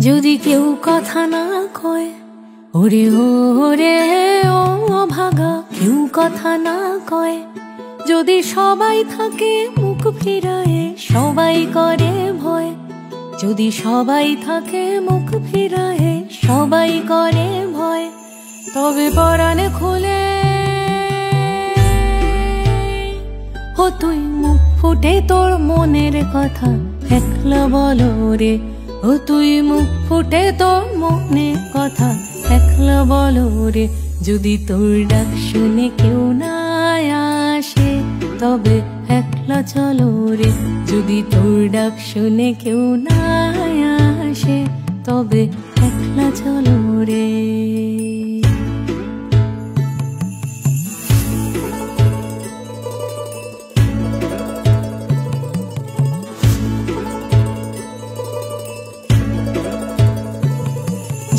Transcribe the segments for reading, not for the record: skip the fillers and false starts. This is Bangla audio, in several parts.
যদি কেউ কথা না কয়, ওরে ওরে ও ভাগা, কেউ কথা না কয়, যদি সবাই থাকে মুখ ফিরায়ে, সবাই করে ভয়, যদি সবাই থাকে মুখ ফিরায়ে, সবাই করে ভয়, তবে পরাণে খুলে ও তুই মুখ ফুটে তোর মনের কথা একলা বলো রে, ও তুই মুখ ফুটে তোর মনের কথা একলা বলো রে। যদি তোর ডাক শুনে কেউ না আসে, তবে একলা চলো রে, যদি তোর ডাক শুনে কেউ না আসে, তবে একলা চলো রে।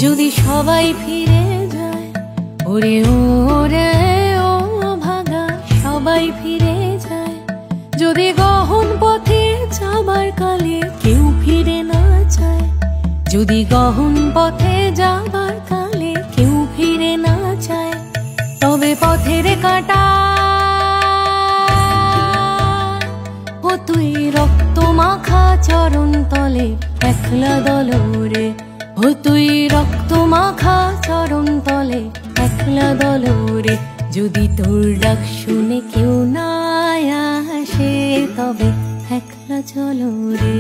যদি সবাই ফিরে যায়, ওরে ওরে ও ভাগা, সবাই ফিরে যায়, যদি গহন পথে যাবার কালে কেউ ফিরে না যায়, যদি গহন পথে যাবার কালে কেউ ফিরে না যায়, তবে পথের কাঁটা ও তুই রক্ত মাখা চরণ তলে একলা দলরে, ও তুই রক্ত মাখা চরণ তলে একলা দলরে। যদি তোর ডাক শুনে কেউ না আসে, তবে একলা চলো রে।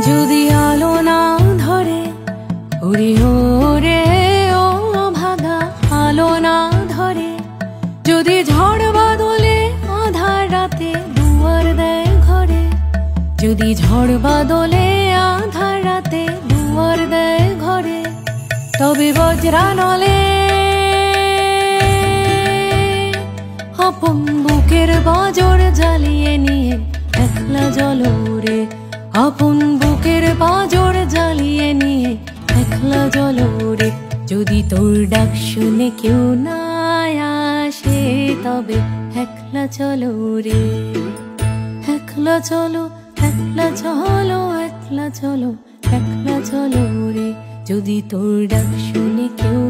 যদি আলো না ধরে, ওরে ওরে ও ভাগা, আলো না ধরে, যদি ঝড় বাদলে আধার রাতে দুয়ার দেয় ঘরে, যদি ঝড় বাদলে আধার রাতে দুয়ার দেয় ঘরে, তবে বজ্রানলে আপন বুকের বাজর জ্বালিয়ে নিয়ে একলা জ্বলো রে, আপন বুকের বাজর জ্বালিয়ে নিয়ে একলা জ্বলো রে। যদি তোর ডাক শুনে কেউ না আসে, তবে একলা চলো রে, একলা চলো, একলা চলো, একলা চলো, একলা চলো রে। যদি তোর ডাক শুনে কেউ